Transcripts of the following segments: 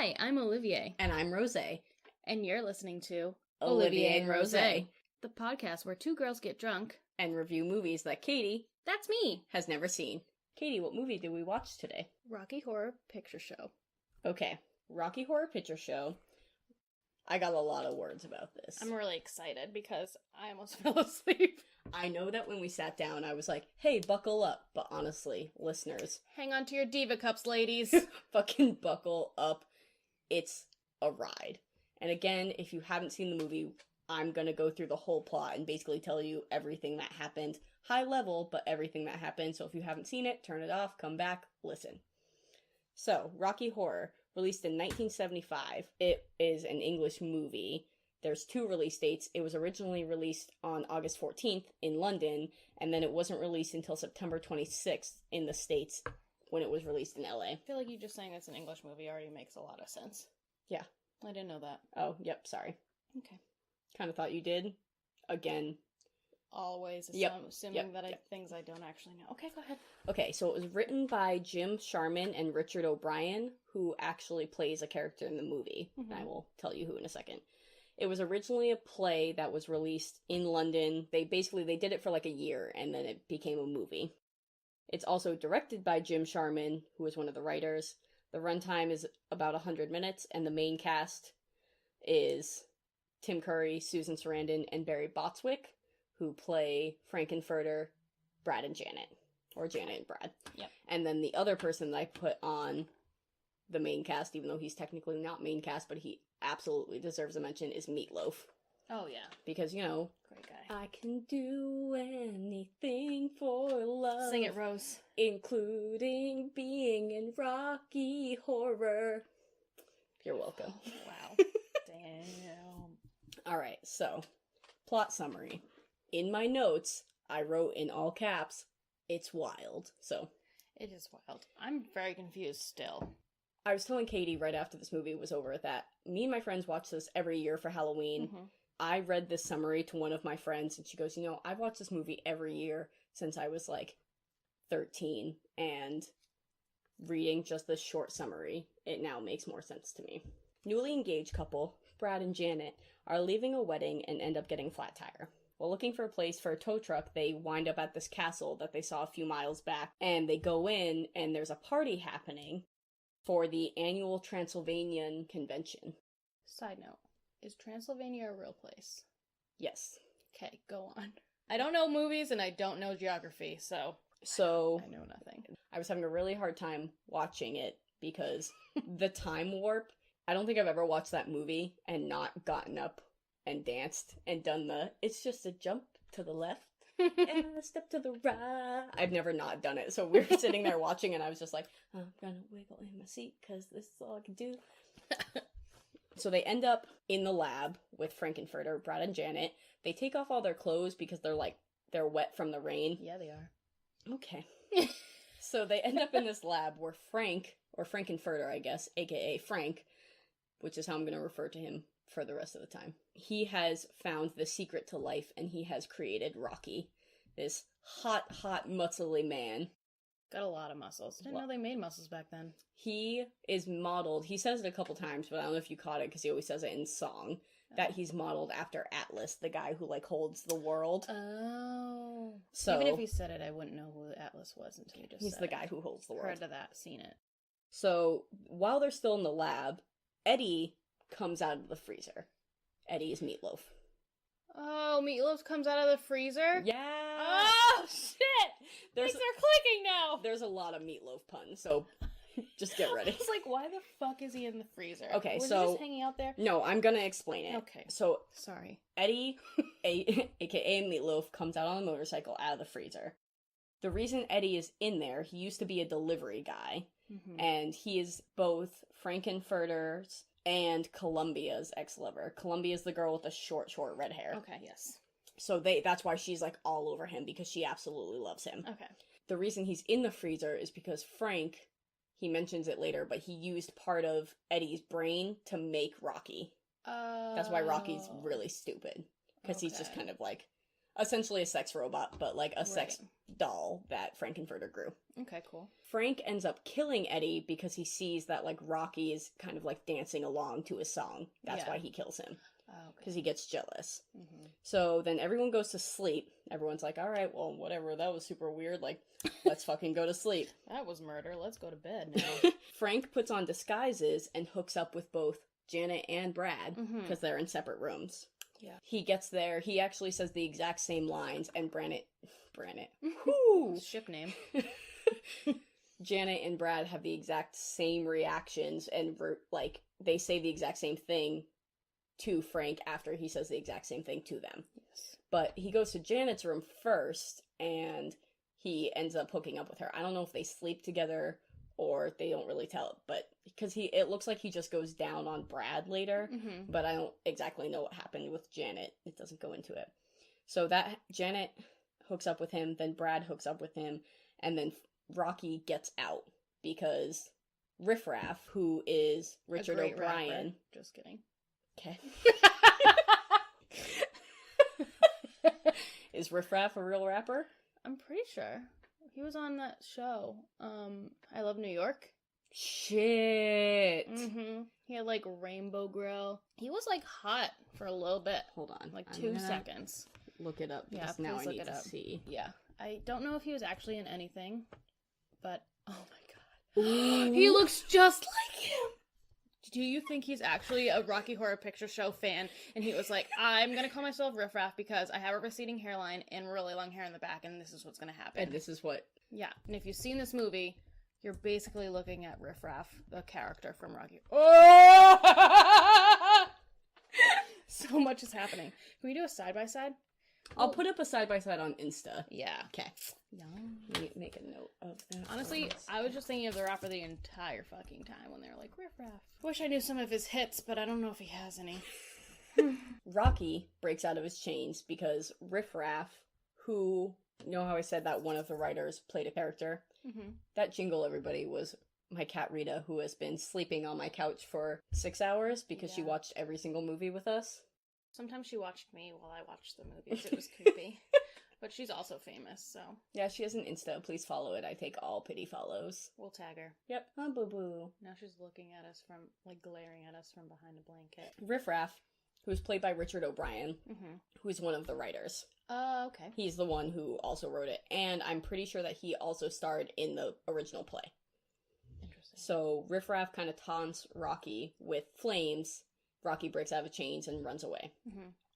Hi, I'm Olivier. And I'm Rose. And you're listening to Olivier and Rose. the podcast where two girls get drunk And review movies that Katie That's me! has never seen. Katie, what movie did we watch today? Rocky Horror Picture Show. Okay, Rocky Horror Picture Show. I got a lot of words about this. I'm really excited because I almost fell asleep. I know that when we sat down, I was like, hey, buckle up. But honestly, listeners, Hang on to your diva cups, ladies. fucking buckle up. It's a ride. And again, if you haven't seen the movie, I'm going to go through the whole plot and basically tell you everything that happened. High level, but everything that happened. So if you haven't seen it, turn it off, come back, listen. So, Rocky Horror, released in 1975. It is an English movie. There's 2 release dates. It was originally released on August 14th in London, and then it wasn't released until September 26th in the States when it was released in LA. I feel like you just saying it's an English movie already makes a lot of sense. Yeah. I didn't know that. Oh, yep, sorry. Okay. Kind of thought you did. Again. Always assuming things I don't actually know. Okay, go ahead. Okay, so it was written by Jim Sharman and Richard O'Brien, who actually plays a character in the movie. Mm-hmm. I will tell you who in a second. It was originally a play that was released in London. They did it for like a year, and then it became a movie. It's also directed by Jim Sharman, who was one of the writers. The runtime is about 100 minutes, and the main cast is Tim Curry, Susan Sarandon, and Barry Botswick, who play Frankenfurter, Brad, and Janet. Or Janet and Brad. Yep. And then the other person that I put on the main cast, even though he's technically not main cast, but he absolutely deserves a mention, is Meatloaf. Oh, yeah. Because, you know, great guy. I can do anything for love. Sing it, Rose. Including being in Rocky Horror. You're welcome. Oh, wow. Damn. Alright, so, plot summary. In my notes, I wrote in all caps, it's wild. So, it is wild. I'm very confused still. I was telling Katie right after this movie was over that me and my friends watch this every year for Halloween. Mm-hmm. I read this summary to one of my friends, and she goes, you know, I've watched this movie every year since I was, like, 13, and reading just this short summary, it now makes more sense to me. Newly engaged couple, Brad and Janet, are leaving a wedding and end up getting a flat tire. While looking for a place for a tow truck, they wind up at this castle that they saw a few miles back, and they go in, and there's a party happening for the annual Transylvanian convention. Side note, is Transylvania a real place? Yes. Okay, go on. I don't know movies and I don't know geography, so I know nothing. I was having a really hard time watching it because the time warp, I don't think I've ever watched that movie and not gotten up and danced and done it's just a jump to the left and a step to the right. I've never not done it. So we were sitting there watching and I was just like, I'm gonna wiggle in my seat because this is all I can do. So they end up in the lab with Frankenfurter, Brad and Janet. They take off all their clothes because they're wet from the rain. Yeah, they are. Okay. So they end up in this lab where Frank, or Frankenfurter, I guess, aka Frank, which is how I'm going to refer to him for the rest of the time. He has found the secret to life, and he has created Rocky, this hot, muscly man. Got a lot of muscles. Didn't know they made muscles back then. He is modeled, he says it a couple times, but I don't know if you caught it, because he always says it in song, that he's modeled after Atlas, the guy who, like, holds the world. Oh. So, even if he said it, I wouldn't know who Atlas was until he just he's said the guy who holds the world. Heard of that, seen it. So, while they're still in the lab, Eddie comes out of the freezer. Eddie is Meatloaf. Oh, Meatloaf comes out of the freezer? Yeah! Oh, shit! Things are clicking now! There's a lot of Meatloaf puns, so just get ready. I was like, why the fuck is he in the freezer? Okay, was so... he just hanging out there? No, I'm gonna explain it. Okay. So, sorry. Eddie, aka Meatloaf, comes out on a motorcycle out of the freezer. The reason Eddie is in there, he used to be a delivery guy, and he is both Frankenfurter's and Columbia's ex-lover. Columbia's the girl with the short red hair. Okay, yes. So that's why she's, like, all over him, because she absolutely loves him. Okay. The reason he's in the freezer is because Frank, he mentions it later, but he used part of Eddie's brain to make Rocky. That's why Rocky's really stupid. Because he's just kind of, like, essentially a sex robot, but like a Right. sex doll that Frankenfurter grew. Okay, cool. Frank ends up killing Eddie because he sees that like Rocky is kind of like dancing along to his song. That's why he kills him. Oh, okay. Because he gets jealous. Mm-hmm. So then everyone goes to sleep. Everyone's like, all right, well, whatever. That was super weird. Like, let's fucking go to sleep. That was murder. Let's go to bed now. Frank puts on disguises and hooks up with both Janet and Brad because they're in separate rooms. Yeah. He gets there. He actually says the exact same lines, and Branit. Ship name. Janet and Brad have the exact same reactions, and like they say the exact same thing to Frank after he says the exact same thing to them. Yes. But he goes to Janet's room first, and he ends up hooking up with her. I don't know if they sleep together or they don't really tell, but because it looks like he just goes down on Brad later, but I don't exactly know what happened with Janet. It doesn't go into it. So that Janet hooks up with him, then Brad hooks up with him, and then Rocky gets out because Riff Raff, who is Richard O'Brien. Rapper. Just kidding. Okay. Is Riff Raff a real rapper? I'm pretty sure. He was on that show. I Love New York. Shit. He had like rainbow grill. He was like hot for a little bit. Hold on. Like 2 seconds. Look it up because Yeah, now I please need look it to up. see. Yeah. I don't know if he was actually in anything, but oh my god. Ooh. He looks just like him! Do you think he's actually a Rocky Horror Picture Show fan? And he was like, I'm gonna call myself Riff Raff because I have a receding hairline and really long hair in the back, and this is what's gonna happen. And this is what... Yeah. And if you've seen this movie, you're basically looking at Riff Raff, the character from Rocky. Oh! So much is happening. Can we do a side-by-side? I'll put up a side-by-side on Insta. Yeah. Okay. No. Let me make a note of that. Honestly, I was just thinking of the rapper the entire fucking time when they were like, Riff Raff. Wish I knew some of his hits, but I don't know if he has any. Rocky breaks out of his chains because Riff Raff, who, you know how I said that one of the writers played a character? That jingle, everybody, was my cat Rita, who has been sleeping on my couch for 6 hours because she watched every single movie with us. Sometimes she watched me while I watched the movies. It was creepy. But she's also famous, so. Yeah, she has an Insta. Please follow it. I take all pity follows. We'll tag her. Yep. Oh, boo-boo. Now she's looking at us from, like, glaring at us from behind a blanket. Riff Raff, who's played by Richard O'Brien, who's one of the writers. Oh, okay. He's the one who also wrote it. And I'm pretty sure that he also starred in the original play. Interesting. So Riff Raff kind of taunts Rocky with flames. Rocky breaks out of chains and runs away.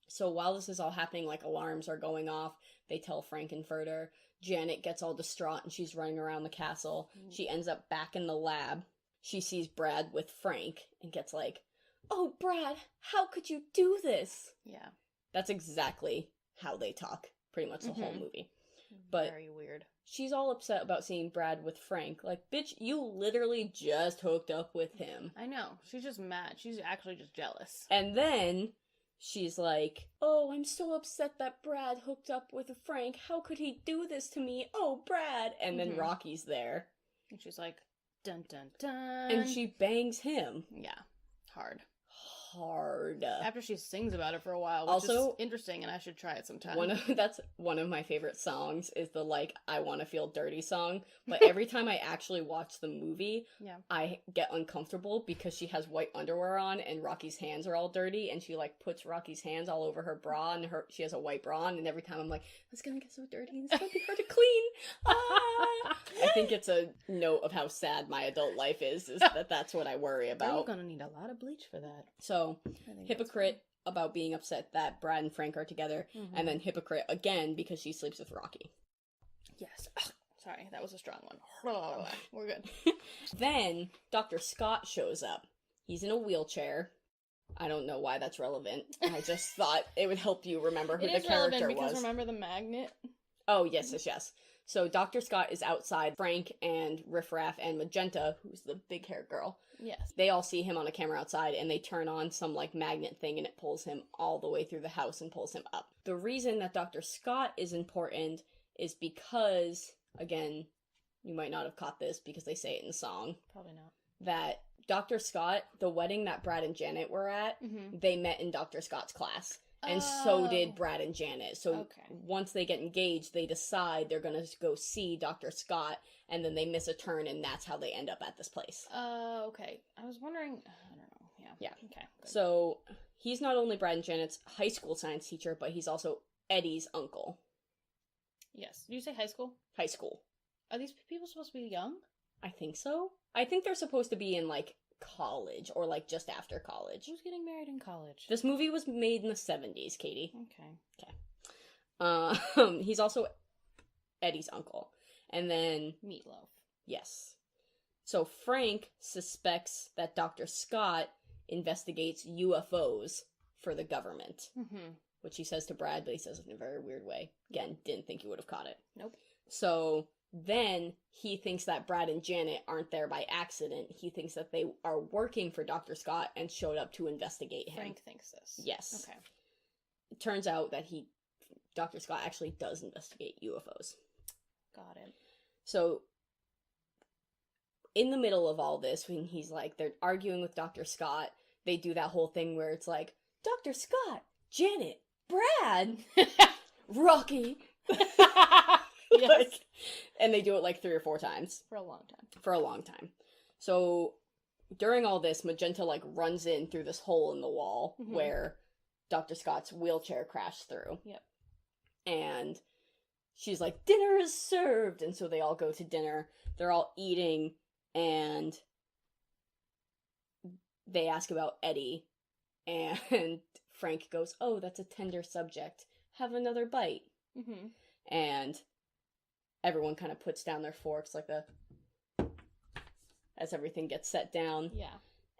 So while this is all happening, like, alarms are going off. They tell Frankenfurter. Janet gets all distraught and she's running around the castle. She ends up back in the lab. She sees Brad with Frank and gets like, oh, Brad, how could you do this? Yeah. That's exactly how they talk pretty much the whole movie. But very weird. She's all upset about seeing Brad with Frank. Like, bitch, you literally just hooked up with him. I know. She's just mad. She's actually just jealous. And then she's like, oh, I'm so upset that Brad hooked up with Frank. How could he do this to me? Oh, Brad. And then Rocky's there. And she's like, dun dun dun. And she bangs him. Yeah. Hard. After she sings about it for a while, which also, is interesting, and I should try it sometime. That's one of my favorite songs is the, like, I Wanna Feel Dirty song. But every time I actually watch the movie, I get uncomfortable because she has white underwear on and Rocky's hands are all dirty, and she, like, puts Rocky's hands all over her bra, and she has a white bra on, and every time I'm like, it's gonna get so dirty, and it's gonna be hard to clean. I think it's a note of how sad my adult life is that's what I worry about. You're gonna need a lot of bleach for that. So, hypocrite about being upset that Brad and Frank are together, and then hypocrite again because she sleeps with Rocky. Yes. Sorry, that was a strong one. We're good. Then, Dr. Scott shows up. He's in a wheelchair. I don't know why that's relevant. I just thought it would help you remember who the character was. It is relevant because remember the magnet? Oh, yes. So Dr. Scott is outside. Frank and Riff Raff and Magenta, who's the big-haired girl, yes, they all see him on a camera outside, and they turn on some, like, magnet thing, and it pulls him all the way through the house and pulls him up. The reason that Dr. Scott is important is because, again, you might not have caught this because they say it in the song. Probably not. That Dr. Scott, the wedding that Brad and Janet were at, they met in Dr. Scott's class. And so did Oh. Brad and Janet. So Okay. once they get engaged, they decide they're going to go see Dr. Scott, and then they miss a turn, and that's how they end up at this place. Okay. I was wondering. I don't know. Yeah. Yeah. Okay. Good. So he's not only Brad and Janet's high school science teacher, but he's also Eddie's uncle. Yes. Did you say high school? High school. Are these people supposed to be young? I think so. I think they're supposed to be in, like, college, or, like, just after college. Who's getting married in college? This movie was made in the 70s, Katie. Okay. He's also Eddie's uncle. And then, Meatloaf. yes. So Frank suspects that Dr. Scott investigates UFOs for the government, Mm-hmm. which he says to Brad, but he says it in a very weird way. Again, didn't think he would have caught it. Nope. So then he thinks that Brad and Janet aren't there by accident. He thinks that they are working for Dr. Scott and showed up to investigate him. Frank thinks this. Yes. Okay. It turns out that Dr. Scott actually does investigate UFOs. Got it. So, in the middle of all this, when he's like, they're arguing with Dr. Scott, they do that whole thing where it's like, Dr. Scott, Janet, Brad, Rocky. Yes. Like, and they do it like 3 or 4 times. For a long time. For a long time. So, during all this, Magenta, like, runs in through this hole in the wall Mhm. where Dr. Scott's wheelchair crashed through. Yep. And she's like, dinner is served! And so they all go to dinner. They're all eating, and they ask about Eddie. And Frank goes, oh, that's a tender subject. Have another bite. Mm-hmm. And everyone kind of puts down their forks like as everything gets set down. Yeah.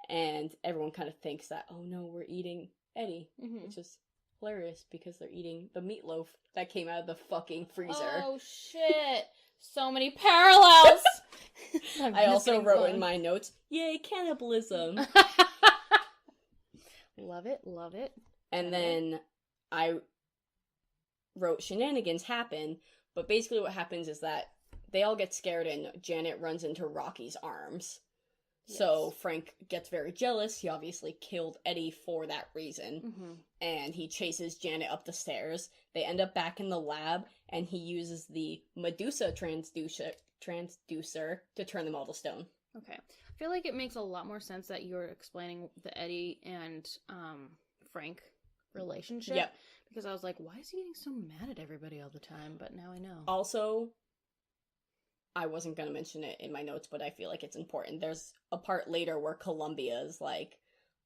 And everyone kind of thinks that, oh no, we're eating Eddie. Mm-hmm. Which is hilarious because they're eating the meatloaf that came out of the fucking freezer. Oh, shit. So many parallels. I also wrote in my notes, yay, cannibalism. Love it. Love it. And then I wrote shenanigans happen, but basically what happens is that they all get scared and Janet runs into Rocky's arms. Yes. So Frank gets very jealous. He obviously killed Eddie for that reason. Mm-hmm. And he chases Janet up the stairs. They end up back in the lab, and he uses the Medusa transducer to turn them all to stone. Okay. I feel like it makes a lot more sense that you're explaining the Eddie and Frank relationship. Yep. Because I was like, why is he getting so mad at everybody all the time? But now I know. Also, I wasn't going to mention it in my notes, but I feel like it's important. There's a part later where Columbia is like,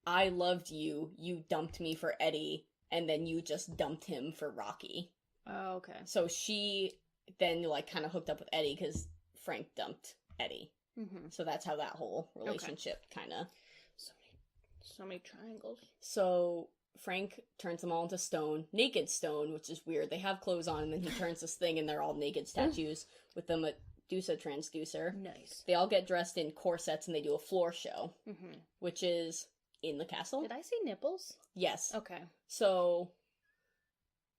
I loved you, you dumped me for Eddie, and then you just dumped him for Rocky. Oh, okay. So she then, like, kind of hooked up with Eddie because Frank dumped Eddie. Mm-hmm. So that's how that whole relationship kind of... So many triangles. So Frank turns them all into stone. Naked stone, which is weird. They have clothes on, and then he turns this thing, and they're all naked statues with the Medusa transducer. Nice. They all get dressed in corsets, and they do a floor show, Mm-hmm. which is in the castle. Did I see nipples? Yes. Okay. So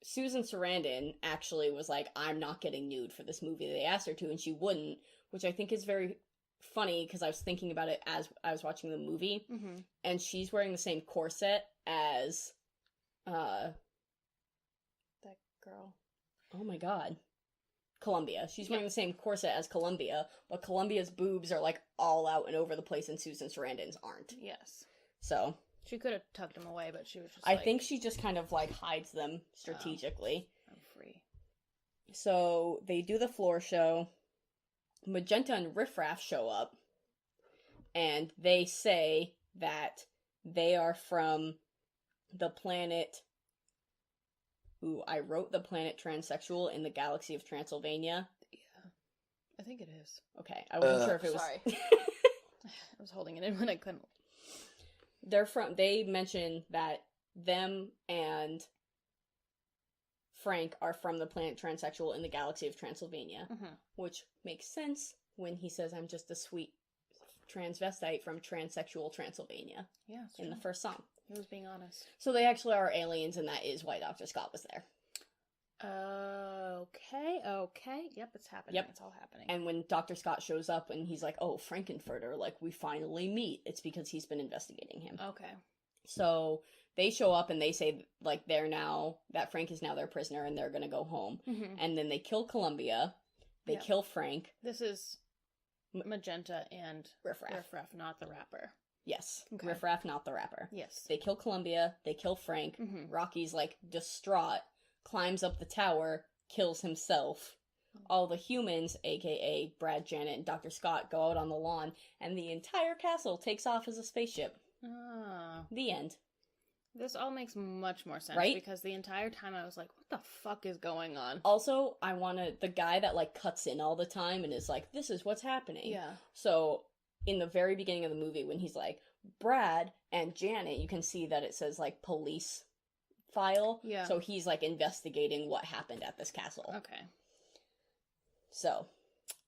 Susan Sarandon actually was like, I'm not getting nude for this movie. They asked her to, and she wouldn't, which I think is very funny because I was thinking about it as I was watching the movie, Mm-hmm. and she's wearing the same corset as, That girl. oh my god, Columbia. She's wearing the same corset as Columbia, but Columbia's boobs are like all out and over the place, and Susan Sarandon's aren't. Yes. So She could have tucked him away, but she was just I think she just kind of like hides them strategically. I'm free. So they do the floor show. Magenta and Riff Raff show up, and they say that they are from the planet... Ooh, I wrote the planet transsexual in the galaxy of Transylvania. Yeah. I think it is. Okay, I wasn't sure if it was... Sorry. I was holding it in when I couldn't. They mention that them and Frank are from the planet transsexual in the galaxy of Transylvania, Mm-hmm. which makes sense when he says, I'm just a sweet transvestite from transsexual Transylvania Yeah, it's in true. the first song. He was being honest. So they actually are aliens, and that is why Dr. Scott was there. Okay. Yep, it's happening. Yep. It's all happening. And when Dr. Scott shows up and he's like, oh, Frankenfurter, like, we finally meet, it's because he's been investigating him. Okay. So they show up and they say, like, that Frank is now their prisoner and they're gonna go home. Mm-hmm. And then they kill Columbia. They kill Frank. This is Magenta and Riff Raff. Riff Raff, not the rapper. Yes. Okay. Riff Raff, not the rapper. Yes. They kill Columbia. They kill Frank. Mm-hmm. Rocky's, like, distraught, climbs up the tower, kills himself. All the humans, aka Brad, Janet, and Dr. Scott, go out on the lawn, and the entire castle takes off as a spaceship. Ah. The end. This all makes much more sense, Right? Because the entire time I was like, what the fuck is going on? Also, the guy that, like, cuts in all the time and is like, this is what's happening. Yeah. So, in the very beginning of the movie, when he's like, Brad and Janet, you can see that it says, like, police file. Yeah. So he's, like, investigating what happened at this castle. Okay. So,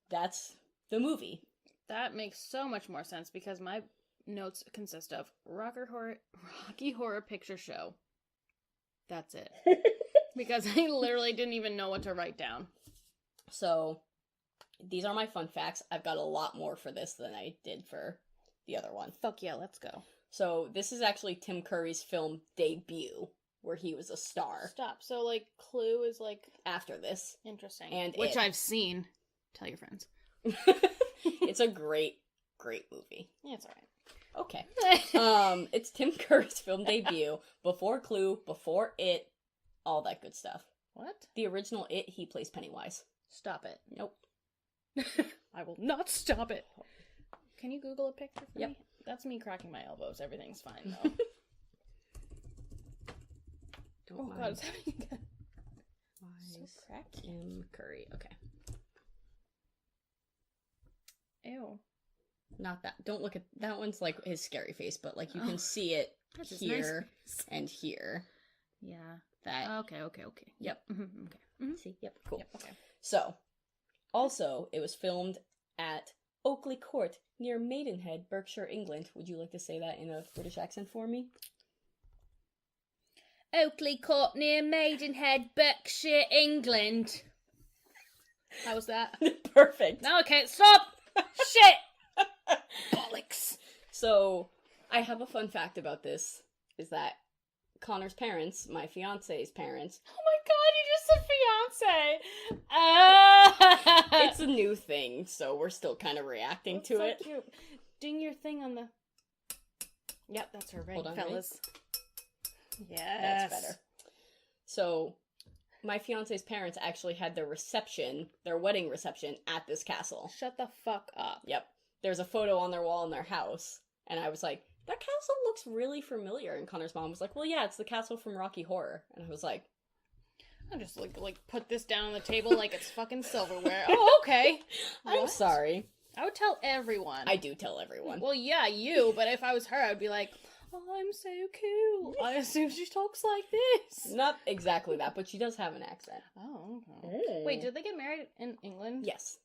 that's the movie. That makes so much more sense because my notes consist of Rocky Horror Picture Show. That's it. Because I literally didn't even know what to write down. So, these are my fun facts. I've got a lot more for this than I did for the other one. Fuck yeah, let's go. So, this is actually Tim Curry's film debut, where he was a star. Stop. So, like, Clue is, like... After this. Interesting. And which I've seen. Tell your friends. It's a great, great movie. Yeah, it's alright. Okay. It's Tim Curry's film debut. Before Clue, before It, all that good stuff. What? The original It, he plays Pennywise. Stop it. Nope. I will not stop it. Can you Google a picture for Yep. me? That's me cracking my elbows. Everything's fine, though. Oh god, it's happening again. So cracky. Tim Curry. Okay. Ew. Not that. Don't look at that one's like his scary face, but like you can see it That's his here nice face. and here. Yeah. That. Okay. Yep. Mm-hmm. Okay. Mm-hmm. See? Yep. Cool. Yep, okay. So, also, it was filmed at Oakley Court near Maidenhead, Berkshire, England. Would you like to say that in a British accent for me? Oakley Court near Maidenhead, Berkshire, England. How was that? Perfect. Now I can't stop! Shit! Bollocks. So, I have a fun fact about this, is that Connor's parents, my fiance's parents... Oh my god, you just said fiance! It's a new thing, so we're still kind of reacting to it. So cute. Ding your thing on the... Yep, that's her ring, Hold on, fellas. Yes. That's better. So, my fiance's parents actually had their wedding reception at this castle. Shut the fuck up. Yep. There's a photo on their wall in their house, and I was like, that castle looks really familiar. And Connor's mom was like, well, yeah, it's the castle from Rocky Horror. And I was like... I'm just like put this down on the table like it's fucking silverware. Oh, okay. I'm What? sorry. I would tell everyone. I do tell everyone. Well, yeah, you, but if I was her, I'd be like, oh, I'm so cool. I assume she talks like this. Not exactly that, but she does have an accent. Oh, okay. Wait, did they get married in England? Yes.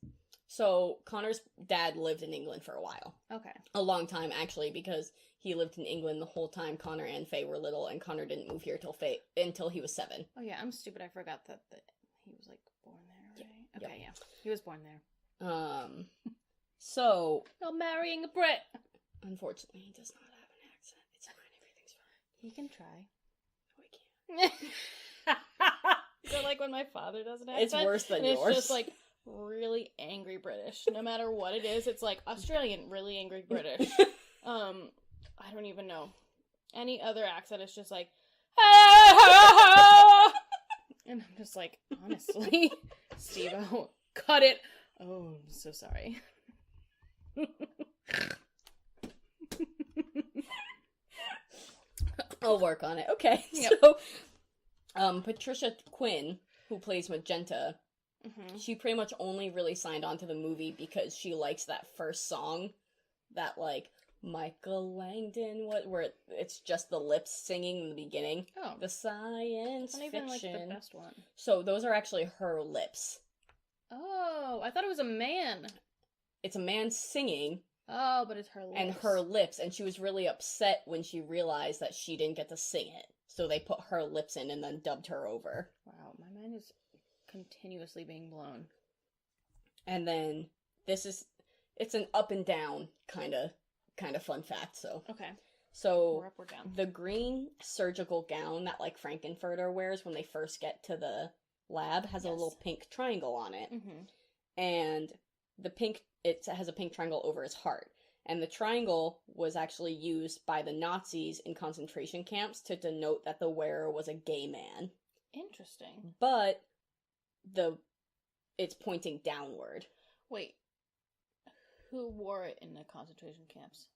So, Connor's dad lived in England for a while. Okay. A long time, actually, because he lived in England the whole time Connor and Faye were little, and Connor didn't move here until he was 7. Oh, yeah, I'm stupid. I forgot that he was, like, born there, right? Yep. Okay, yeah. He was born there. So... Not marrying a Brit. Unfortunately, he does not have an accent. It's fine, everything's fine. He can try. No, he can't. So, like, when my father does an accent, It's worse than and yours. it's just, like, really angry British. No matter what it is, it's, like, Australian, really angry British. I don't even know. Any other accent is just, like, and I'm just like, honestly, Steve-O, cut it. Oh, I'm so sorry. I'll work on it. Okay, Yep. So, Patricia Quinn, who plays Magenta, she pretty much only really signed on to the movie because she likes that first song, that, like, Michael Langdon, where it's just the lips singing in the beginning. Oh. The science Not even, like, fiction. the best one. So, those are actually her lips. Oh, I thought it was a man. It's a man singing, Oh, but it's her lips. and her lips, and she was really upset when she realized that she didn't get to sing it. So they put her lips in and then dubbed her over. Wow, my mind is continuously being blown. And then it's an up and down kind of fun fact. So Okay. So Or up or down? the green surgical gown that like Frankenfurter wears when they first get to the lab has a little pink triangle on it. Mm-hmm. And it has a pink triangle over his heart. And the triangle was actually used by the Nazis in concentration camps to denote that the wearer was a gay man. Interesting. But it's pointing downward. Wait. Who wore it in the concentration camps?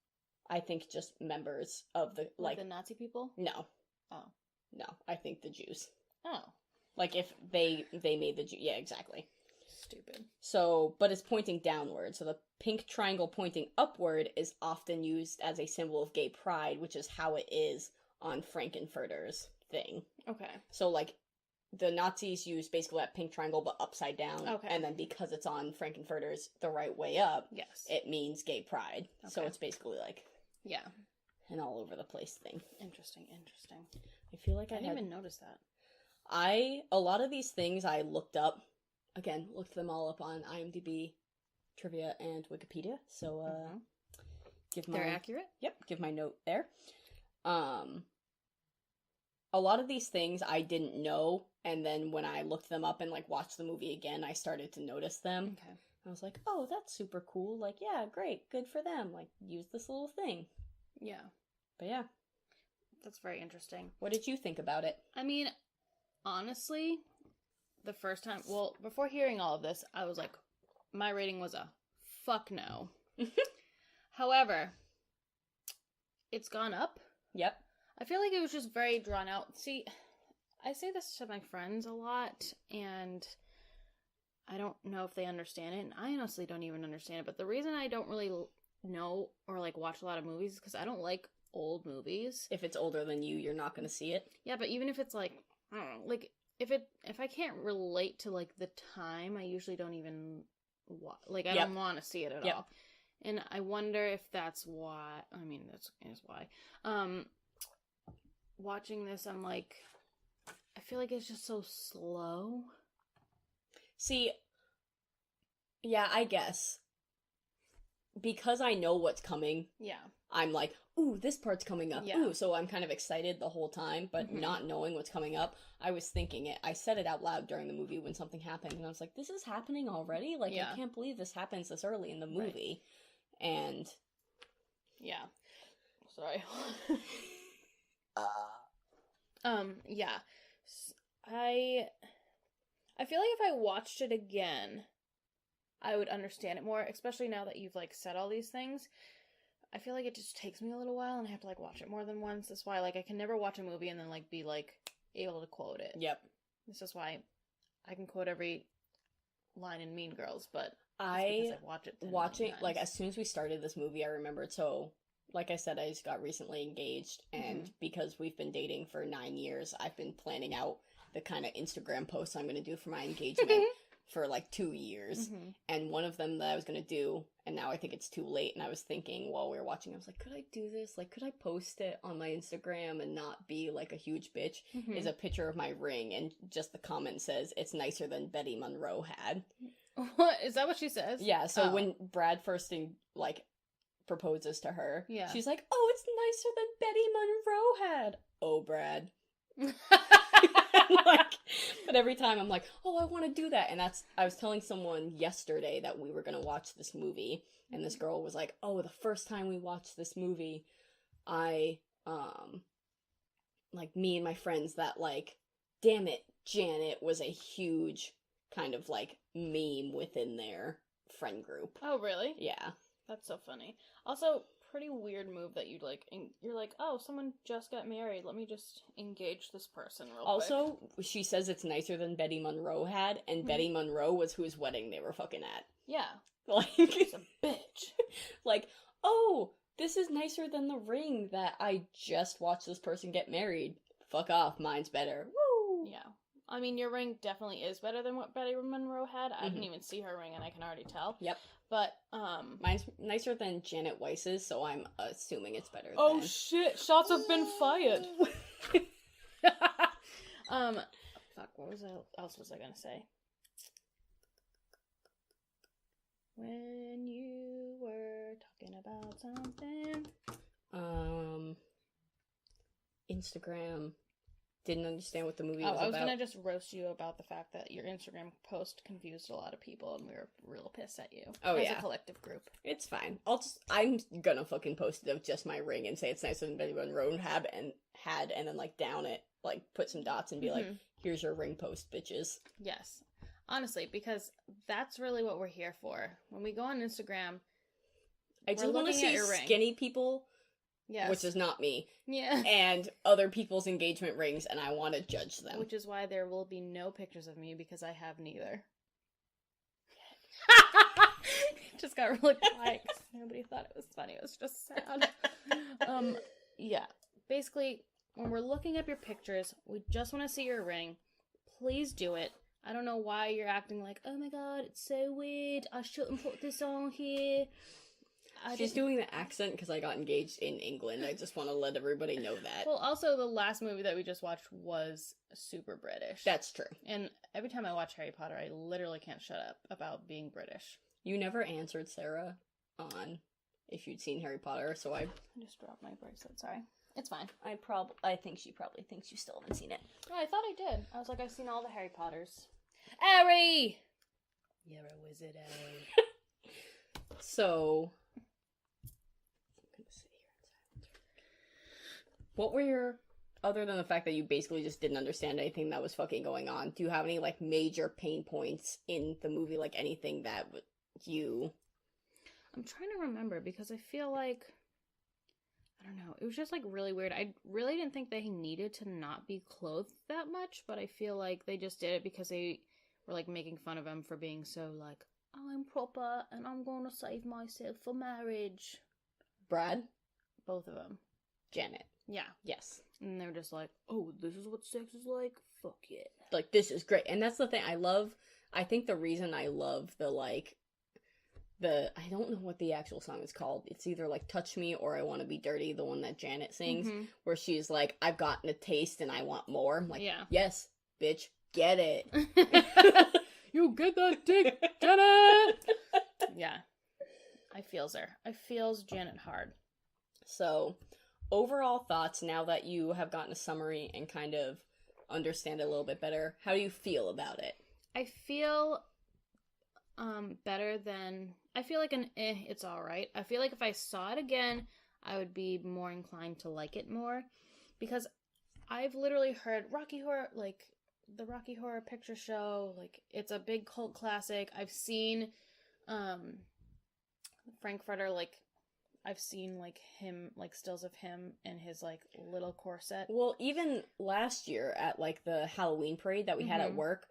I think just members of the, like the Nazi people? No. Oh. No, I think the Jews. Oh. Like if they made the Jew. Yeah, exactly. Stupid. So, but it's pointing downward. So the pink triangle pointing upward is often used as a symbol of gay pride, which is how it is on Frankenfurter's thing. Okay. So, like, the Nazis use basically that pink triangle, but upside down. Okay. And then because it's on Frankenfurter's the right way up, yes, it means gay pride. Okay. So it's basically like, yeah, an all over the place thing. Interesting. I feel like I didn't even notice that. A lot of these things I looked up. Again, looked them all up on IMDb, Trivia, and Wikipedia. So, They're accurate? Yep, give my note there. A lot of these things I didn't know, and then when I looked them up and, like, watched the movie again, I started to notice them. Okay. I was like, oh, that's super cool. Like, yeah, great, good for them. Like, use this little thing. Yeah. But yeah. That's very interesting. What did you think about it? I mean, honestly, the first time, well, before hearing all of this, I was like, my rating was a fuck no. However, it's gone up. Yep. I feel like it was just very drawn out. See, I say this to my friends a lot, and I don't know if they understand it, and I honestly don't even understand it, but the reason I don't really know or, like, watch a lot of movies is because I don't like old movies. If it's older than you, you're not going to see it. Yeah, but even if it's, like, I don't know, like, if I can't relate to, like, the time, I usually don't even I don't want to see it at all. And I wonder if that's why. I mean, that's why. Watching this, I'm like, I feel like it's just so slow. See, yeah, I guess. Because I know what's coming. Yeah. I'm like, ooh, this part's coming up. Yeah. Ooh, so I'm kind of excited the whole time, but not knowing what's coming up, I was thinking it. I said it out loud during the movie when something happened, and I was like, this is happening already? Like, I can't believe this happens this early in the movie. Right. And... yeah. Sorry. Yeah. I feel like if I watched it again, I would understand it more, especially now that you've, like, said all these things. I feel like it just takes me a little while, and I have to, like, watch it more than once. That's why, like, I can never watch a movie and then, like, be, like, able to quote it. Yep. This is why I can quote every line in Mean Girls, but I watch it watching, like, as soon as we started this movie, I remembered, so, like I said, I just got recently engaged, and because we've been dating for 9 years, I've been planning out the kind of Instagram posts I'm going to do for my engagement for, like, 2 years, and one of them that I was going to do, and now I think it's too late, and I was thinking while we were watching, I was like, could I do this? Like, could I post it on my Instagram and not be, like, a huge bitch? Is a picture of my ring, and just the comment says, it's nicer than Betty Monroe had. What? Is that what she says? Yeah, so when Brad first, proposes to her, she's like, oh, it's nicer than Betty Monroe had. Oh, Brad. But every time I'm like, oh, I want to do that. And I was telling someone yesterday that we were going to watch this movie, and this girl was like, oh, the first time we watched this movie, me and my friends that, like, damn it, Janet was a huge kind of, like, meme within their friend group. Oh, really? Yeah. That's so funny. Also, pretty weird move that you're like, oh, someone just got married. Let me just engage this person real quick. Also, she says it's nicer than Betty Monroe had, and Betty Monroe was whose wedding they were fucking at. Yeah. Like, she's a bitch. Like, oh, this is nicer than the ring that I just watched this person get married. Fuck off, mine's better. Woo! Yeah. I mean, your ring definitely is better than what Betty Monroe had. I didn't even see her ring, and I can already tell. Yep. But, mine's nicer than Janet Weiss's, so I'm assuming it's better than... Oh, shit! Shots have been fired! Fuck, what else was I gonna say? When you were talking about something... Instagram, didn't understand what the movie was I was about. gonna just roast you about the fact that your Instagram post confused a lot of people, and we were real pissed at you. Oh, as yeah. a collective group. It's fine. I'm gonna fucking post it of just my ring and say it's nicer than olivier&rose had, and then, like, down it, like, put some dots and be like, here's your ring post, bitches. Yes. Honestly, because that's really what we're here for. When we go on Instagram, I just want to see skinny people, yes, which is not me, yeah, and other people's engagement rings, and I want to judge them. Which is why there will be no pictures of me, because I have neither. Just got really quiet because nobody thought it was funny. It was just sad. Yeah. Basically, when we're looking up your pictures, we just want to see your ring. Please do it. I don't know why you're acting like, oh my god, it's so weird. I shouldn't put this on here. She's doing the accent because I got engaged in England. I just want to let everybody know that. Well, also, the last movie that we just watched was super British. That's true. And every time I watch Harry Potter, I literally can't shut up about being British. You never answered Sarah on if you'd seen Harry Potter, so I just dropped my bracelet, sorry. It's fine. I think she probably thinks you still haven't seen it. No, I thought I did. I was like, I've seen all the Harry Potters. Harry! You're a wizard, Harry. So, I'm gonna sit here in silence. What were your, other than the fact that you basically just didn't understand anything that was fucking going on, do you have any, like, major pain points in the movie? Like, anything that you... I'm trying to remember, because I feel like... I don't know. It was just, like, really weird. I really didn't think they needed to not be clothed that much, but I feel like they just did it because they were, like, making fun of him for being so, like, I'm proper and I'm gonna save myself for marriage. Brad? Both of them. Janet. Yeah. Yes. And they were just like, oh, this is what sex is like? Fuck yeah. Like, this is great. And that's the thing. I think the reason I love I don't know what the actual song is called. It's either, like, Touch Me or I Want to Be Dirty, the one that Janet sings, where she's like, I've gotten a taste and I want more. I'm like, yeah. Yes, bitch, get it. You get that dick, Janet! Yeah. I feels her. I feels Janet hard. So, overall thoughts, now that you have gotten a summary and kind of understand it a little bit better, how do you feel about it? I feel better than... I feel like it's alright. I feel like if I saw it again, I would be more inclined to like it more. Because I've literally heard Rocky Horror, like, the Rocky Horror Picture Show, like, it's a big cult classic. I've seen, Frankfurter, like, I've seen, like, him, like, stills of him in his, like, little corset. Well, even last year at, like, the Halloween parade that we had at work,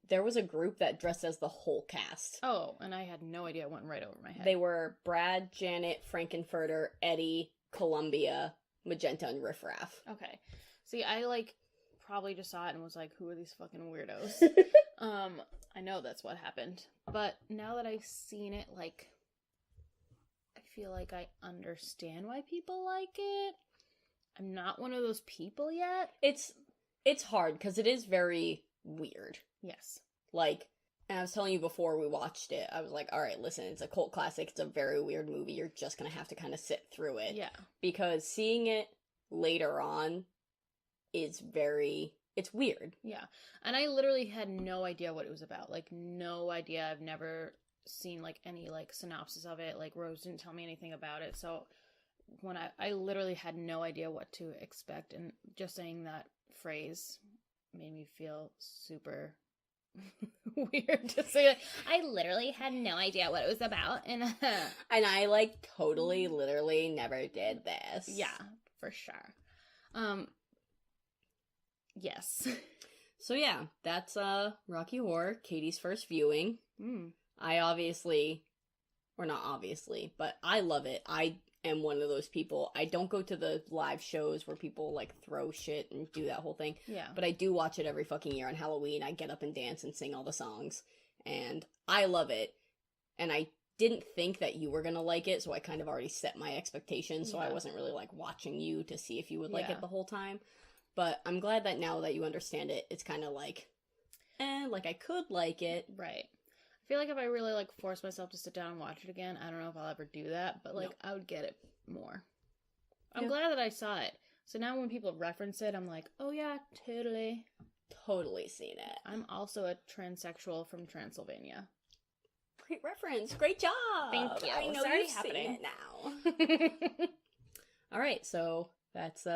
there was a group that dressed as the whole cast. Oh, and I had no idea. It went right over my head. They were Brad, Janet, Frankenfurter, Eddie, Columbia, Magenta, and Riff Raff. Okay. See, I, like, probably just saw it and was like, who are these fucking weirdos? I know that's what happened. But now that I've seen it, like, I feel like I understand why people like it. I'm not one of those people yet. It's hard, because it is very weird. Yes. Like, and I was telling you before we watched it, I was like, alright, listen, it's a cult classic, it's a very weird movie, you're just gonna have to kind of sit through it. Yeah. Because seeing it later on is it's weird. Yeah. And I literally had no idea what it was about. Like, no idea. I've never seen, like, any, like, synopsis of it. Like, Rose didn't tell me anything about it. So, when I literally had no idea what to expect. And just saying that phrase made me feel super weird to say, like, I literally had no idea what it was about. And I, like, totally, literally never did this. Yeah, for sure. Yes. So yeah, that's Rocky Horror, Katie's first viewing. I obviously, or not obviously, but I love it. I am one of those people. I don't go to the live shows where people, like, throw shit and do that whole thing. Yeah. But I do watch it every fucking year on Halloween. I get up and dance and sing all the songs. And I love it. And I didn't think that you were gonna like it, so I kind of already set my expectations, so I wasn't really, like, watching you to see if you would like it the whole time. But I'm glad that now that you understand it, it's kind of like, like, I could like it. Right. I feel like if I really, like, force myself to sit down and watch it again, I don't know if I'll ever do that, but, like, I would get it more. I'm glad that I saw it. So now when people reference it, I'm like, oh yeah, totally. Totally seen it. I'm also a transsexual from Transylvania. Great reference. Great job. Thank you. I know It's already you've happening. seen it now. All right, so that's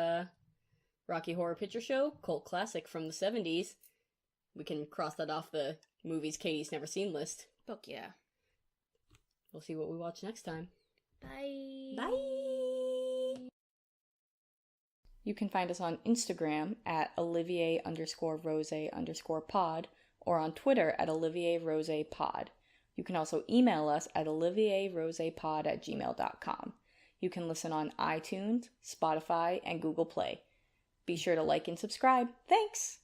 Rocky Horror Picture Show, cult classic from the 70s. We can cross that off the movies Katie's never seen list. Fuck yeah. We'll see what we watch next time. Bye. Bye. You can find us on Instagram at olivier_rose_pod or on Twitter at olivier_rose_pod. You can also email us at olivierrosepod@gmail.com. You can listen on iTunes, Spotify, and Google Play. Be sure to like and subscribe. Thanks!